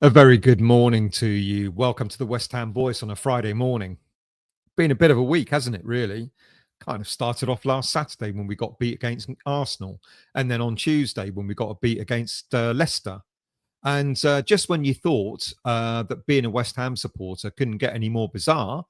A very good morning to you. Welcome to the West Ham Voice on a Friday morning. Been a bit of a week, hasn't it, really? Kind of started off last Saturday when we got beat against Arsenal, and then on Tuesday when we got a beat against Leicester. And just when you thought that being a West Ham supporter couldn't get any more bizarre,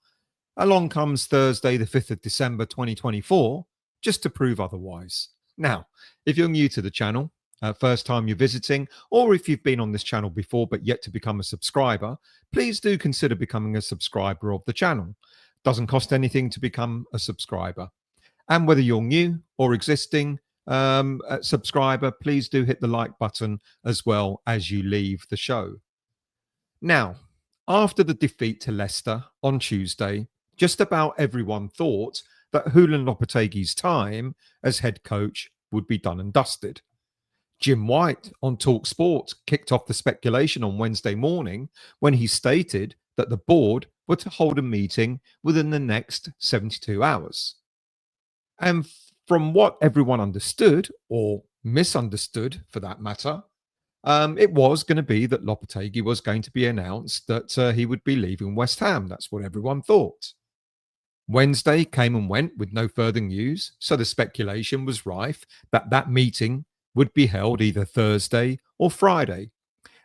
along comes Thursday, the 5th of December, 2024, just to prove otherwise. Now, if you're new to the channel, first time you're visiting, or if you've been on this channel before but yet to become a subscriber, please do consider becoming a subscriber of the channel. Doesn't cost anything to become a subscriber. And whether you're new or existing subscriber, please do hit the like button as well as you leave the show. Now, after the defeat to Leicester on Tuesday, just about everyone thought that Julen Lopetegui's time as head coach would be done and dusted. Jim White on TalkSport kicked off the speculation on Wednesday morning when he stated that the board were to hold a meeting within the next 72 hours. And from what everyone understood, or misunderstood for that matter, it was going to be that Lopetegui was going to be announced that he would be leaving West Ham. That's what everyone thought. Wednesday came and went with no further news, so the speculation was rife that that meeting would be held either Thursday or Friday.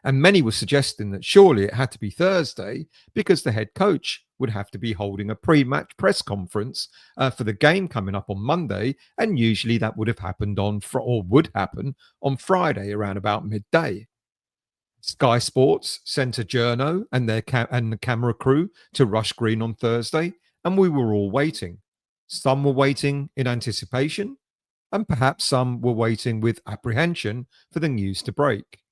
And many were suggesting that surely it had to be Thursday because the head coach would have to be holding a pre-match press conference for the game coming up on Monday, and usually that would have happened would happen on Friday around about midday. Sky Sports sent a journo and the camera crew to Rush Green on Thursday, and we were all waiting. Some were waiting in anticipation, and perhaps some were waiting with apprehension for the news to break.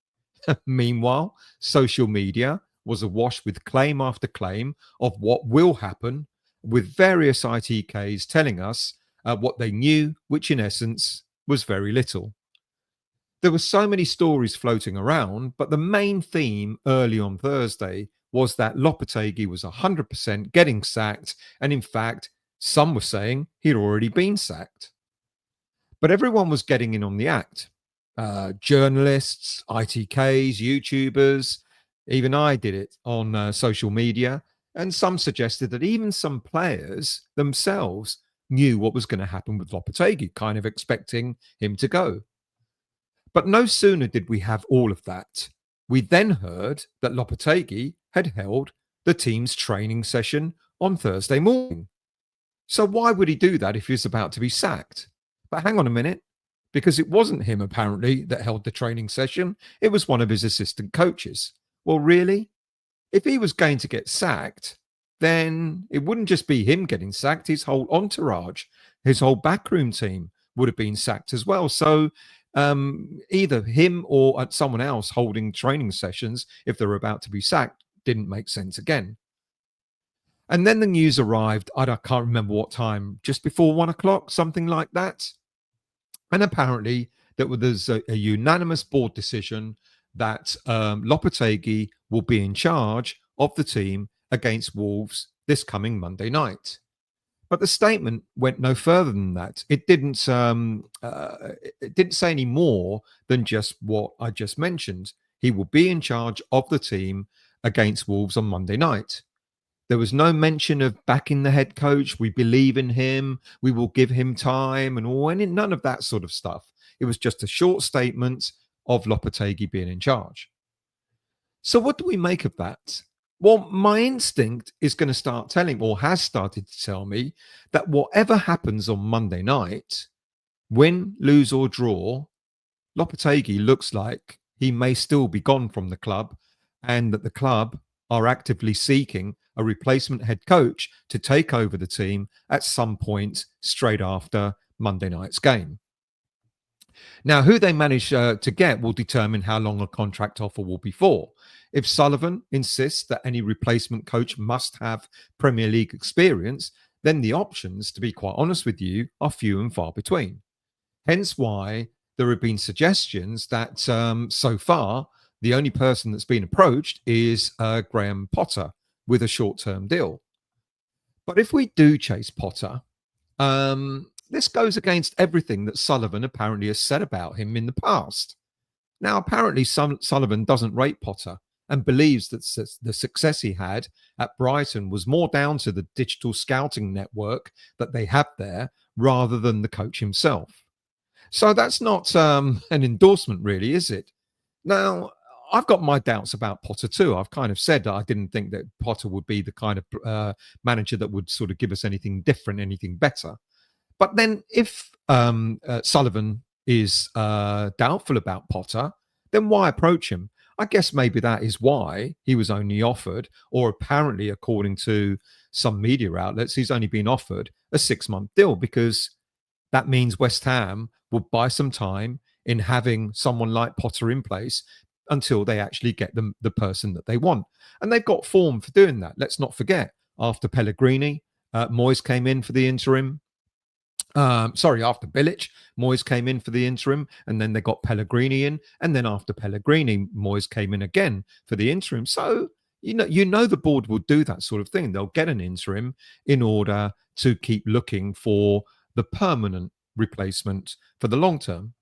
Meanwhile, social media was awash with claim after claim of what will happen, with various ITKs telling us what they knew, which in essence was very little. There were so many stories floating around, but the main theme early on Thursday was that Lopetegui was 100% getting sacked, and in fact, some were saying he'd already been sacked. But everyone was getting in on the act. Journalists, ITKs, YouTubers, even I did it on social media. And some suggested that even some players themselves knew what was going to happen with Lopetegui, kind of expecting him to go. But no sooner did we have all of that, we then heard that Lopetegui had held the team's training session on Thursday morning. So why would he do that if he was about to be sacked? But hang on a minute, because it wasn't him apparently that held the training session. It was one of his assistant coaches. Well, really? If he was going to get sacked, then it wouldn't just be him getting sacked. His whole entourage, his whole backroom team would have been sacked as well. So either him or someone else holding training sessions, if they're about to be sacked, didn't make sense again. And then the news arrived, I can't remember what time, just before 1 o'clock, something like that. And apparently there was a unanimous board decision that Lopetegui will be in charge of the team against Wolves this coming Monday night. But the statement went no further than that. It didn't say any more than just what I just mentioned. He will be in charge of the team against Wolves on Monday night. There was no mention of backing the head coach. We believe in him. We will give him time and none of that sort of stuff. It was just a short statement of Lopetegui being in charge. So what do we make of that? Well, my instinct is going to start telling, or has started to tell me, that whatever happens on Monday night, win, lose or draw, Lopetegui looks like he may still be gone from the club, and that the club are actively seeking a replacement head coach to take over the team at some point straight after Monday night's game. Now, who they manage to get will determine how long a contract offer will be for. If Sullivan insists that any replacement coach must have Premier League experience, then the options, to be quite honest with you, are few and far between. Hence why there have been suggestions that so far, the only person that's been approached is Graham Potter with a short-term deal. But if we do chase Potter, this goes against everything that Sullivan apparently has said about him in the past. Now, apparently Sullivan doesn't rate Potter, and believes that the success he had at Brighton was more down to the digital scouting network that they have there rather than the coach himself. So that's not an endorsement, really, is it? Now, I've got my doubts about Potter too. I've kind of said that I didn't think that Potter would be the kind of manager that would sort of give us anything different, anything better. But then, if Sullivan is doubtful about Potter, then why approach him? I guess maybe that is why he was only offered, or apparently, according to some media outlets, he's only been offered a 6-month deal because that means West Ham will buy some time in having someone like Potter in place until they actually get the person that they want. And they've got form for doing that. Let's not forget, after Pellegrini, Moyes came in for the interim. Sorry, after Bilic, Moyes came in for the interim, and then they got Pellegrini in, and then after Pellegrini, Moyes came in again for the interim. So you know the board will do that sort of thing. They'll get an interim in order to keep looking for the permanent replacement for the long term.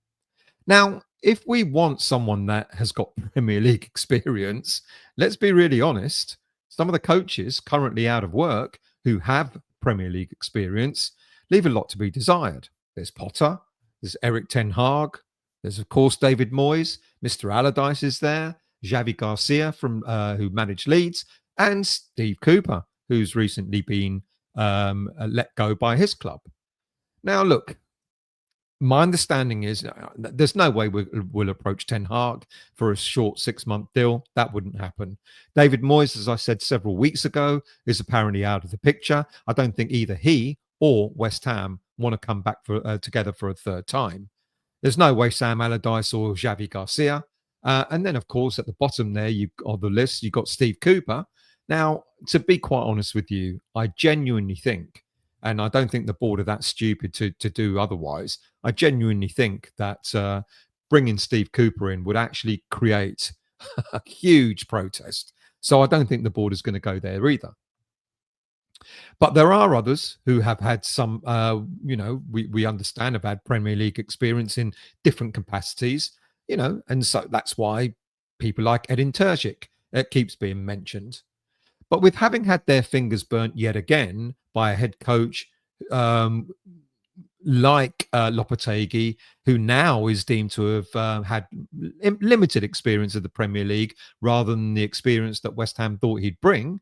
Now, if we want someone that has got Premier League experience, let's be really honest. Some of the coaches currently out of work who have Premier League experience leave a lot to be desired. There's Potter, there's Eric Ten Hag, there's of course David Moyes, Mr. Allardyce is there, Xavi Garcia from who managed Leeds, and Steve Cooper, who's recently been let go by his club. Now, look, my understanding is there's no way we'll approach Ten Hag for a short 6-month deal. That wouldn't happen. David Moyes, as I said several weeks ago, is apparently out of the picture. I don't think either he or West Ham want to come back together for a third time. There's no way Sam Allardyce or Xavi Garcia. And then, of course, at the bottom there of the list, you've got Steve Cooper. Now, to be quite honest with you, I genuinely think, and I don't think the board are that stupid to do otherwise, I genuinely think that bringing Steve Cooper in would actually create a huge protest. So I don't think the board is going to go there either. But there are others who have had some, we understand have had Premier League experience in different capacities, and so that's why people like Edin Terzic keeps being mentioned. But with having had their fingers burnt yet again by a head coach like Lopetegui, who now is deemed to have had limited experience of the Premier League rather than the experience that West Ham thought he'd bring,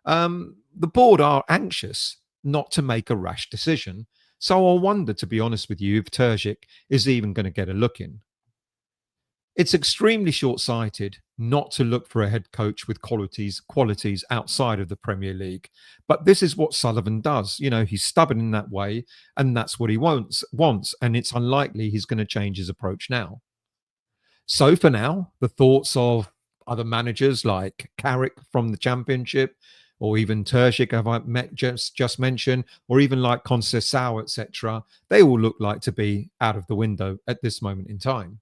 the board are anxious not to make a rash decision. So I wonder, to be honest with you, if Terzic is even going to get a look in. It's extremely short-sighted not to look for a head coach with qualities outside of the Premier League. But this is what Sullivan does. He's stubborn in that way, and that's what he wants. And it's unlikely he's going to change his approach now. So for now, the thoughts of other managers like Carrick from the Championship, or even Terzic, just mentioned, or even like Conceição, etc., they all look like to be out of the window at this moment in time.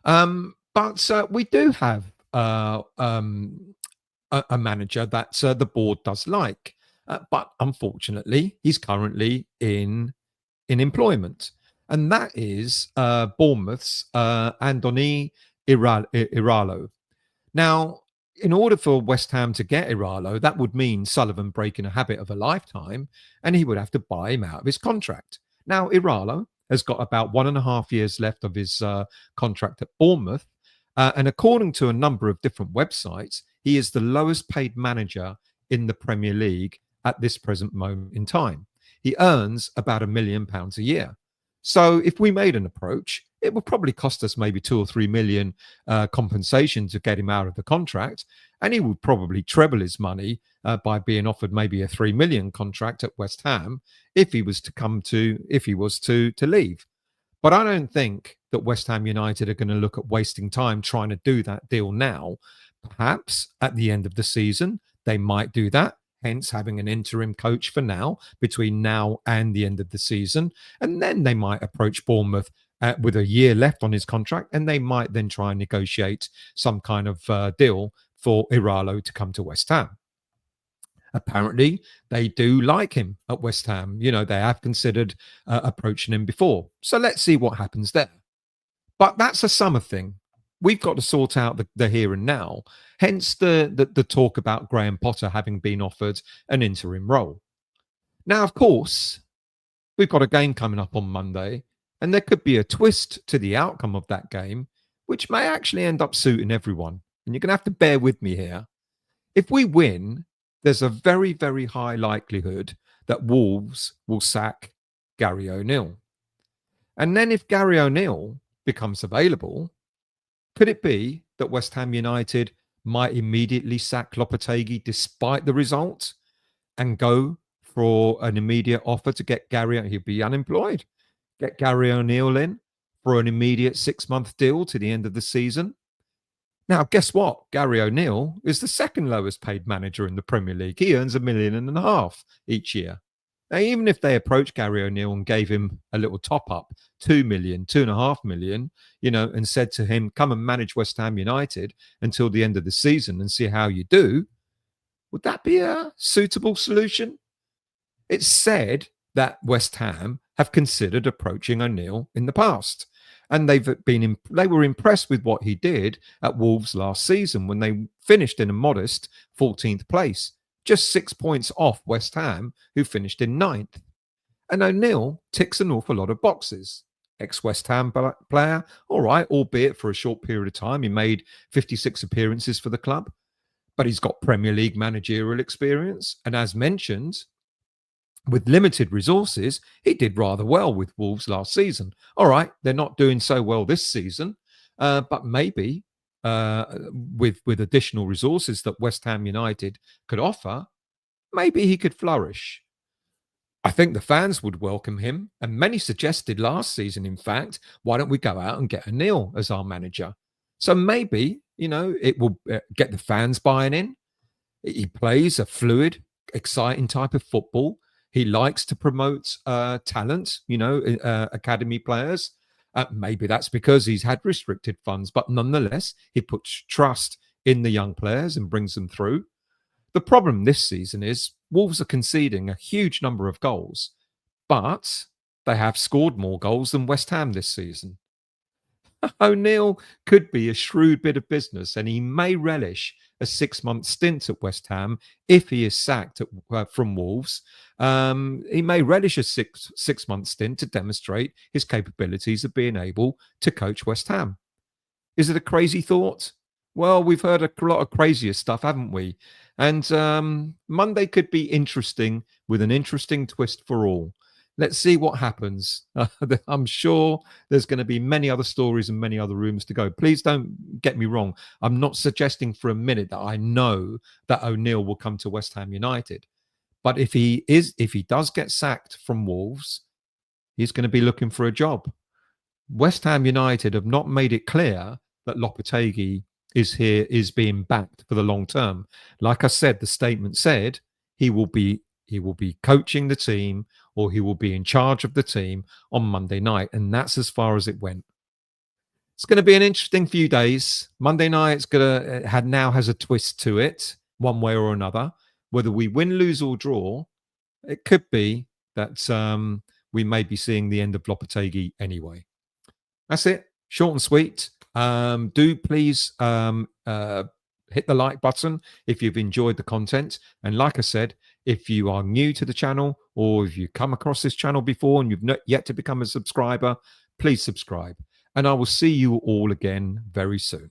But we do have a manager that the board does like, but unfortunately, he's currently in employment, and that is Bournemouth's Andoni Iraola. Now, in order for West Ham to get Iraola, that would mean Sullivan breaking a habit of a lifetime, and he would have to buy him out of his contract. Now, Iraola has got about 1.5 years left of his contract at Bournemouth. And according to a number of different websites, he is the lowest paid manager in the Premier League at this present moment in time. He earns about £1 million a year. So if we made an approach, it would probably cost us maybe 2 or 3 million compensation to get him out of the contract. And he would probably treble his money by being offered maybe a 3 million contract at West Ham if he was to leave. But I don't think that West Ham United are going to look at wasting time trying to do that deal now. Perhaps at the end of the season, they might do that, hence having an interim coach for now, between now and the end of the season. And then they might approach Bournemouth with a year left on his contract, and they might then try and negotiate some kind of deal for Iraola to come to West Ham. Apparently, they do like him at West Ham. They have considered approaching him before. So let's see what happens there. But that's a summer thing. we've got to sort out the here and now. Hence the talk about Graham Potter having been offered an interim role. Now, of course, we've got a game coming up on Monday, and there could be a twist to the outcome of that game, which may actually end up suiting everyone. And you're going to have to bear with me here. If we win, there's a very, very high likelihood that Wolves will sack Gary O'Neill. And then if Gary O'Neill becomes available, could it be that West Ham United might immediately sack Lopetegui despite the result and go for an immediate offer to get Gary? He'll be unemployed. Get Gary O'Neill in for an immediate 6-month deal to the end of the season. Now, guess what? Gary O'Neill is the second lowest paid manager in the Premier League. He earns £1.5 million each year. Now, even if they approached Gary O'Neill and gave him a little top up, 2 million, 2.5 million, and said to him, come and manage West Ham United until the end of the season and see how you do, would that be a suitable solution? It's said that West Ham have considered approaching O'Neill in the past. And they were impressed with what he did at Wolves last season when they finished in a modest 14th place, just 6 points off West Ham, who finished in 9th. And O'Neill ticks an awful lot of boxes. Ex-West Ham player, all right, albeit for a short period of time. He made 56 appearances for the club, but he's got Premier League managerial experience. And as mentioned, with limited resources, he did rather well with Wolves last season. All right, they're not doing so well this season, but maybe with additional resources that West Ham United could offer, maybe he could flourish. I think the fans would welcome him, and many suggested last season, in fact, why don't we go out and get O'Neill as our manager? So maybe, it will get the fans buying in. He plays a fluid, exciting type of football. He likes to promote talent, academy players. Maybe that's because he's had restricted funds, but nonetheless, he puts trust in the young players and brings them through. The problem this season is Wolves are conceding a huge number of goals, but they have scored more goals than West Ham this season. O'Neill could be a shrewd bit of business, and he may relish a 6-month stint at West Ham if he is sacked from Wolves. He may relish a six-month stint to demonstrate his capabilities of being able to coach West Ham. Is it a crazy thought? Well, we've heard a lot of crazier stuff, haven't we? And Monday could be interesting with an interesting twist for all. Let's see what happens. I'm sure there's going to be many other stories and many other rooms to go. Please don't get me wrong. I'm not suggesting for a minute that I know that O'Neill will come to West Ham United. But if he does get sacked from Wolves, he's going to be looking for a job. West Ham United have not made it clear that Lopetegui is being backed for the long term. Like I said, the statement said he will be coaching the team, or he will be in charge of the team on Monday night. And that's as far as it went. It's going to be an interesting few days. Monday night now has a twist to it, one way or another. Whether we win, lose, or draw, it could be that we may be seeing the end of Lopetegui anyway. That's it. Short and sweet. Do please hit the like button if you've enjoyed the content. And like I said, if you are new to the channel, or if you come across this channel before and you've not yet to become a subscriber, please subscribe. And I will see you all again very soon.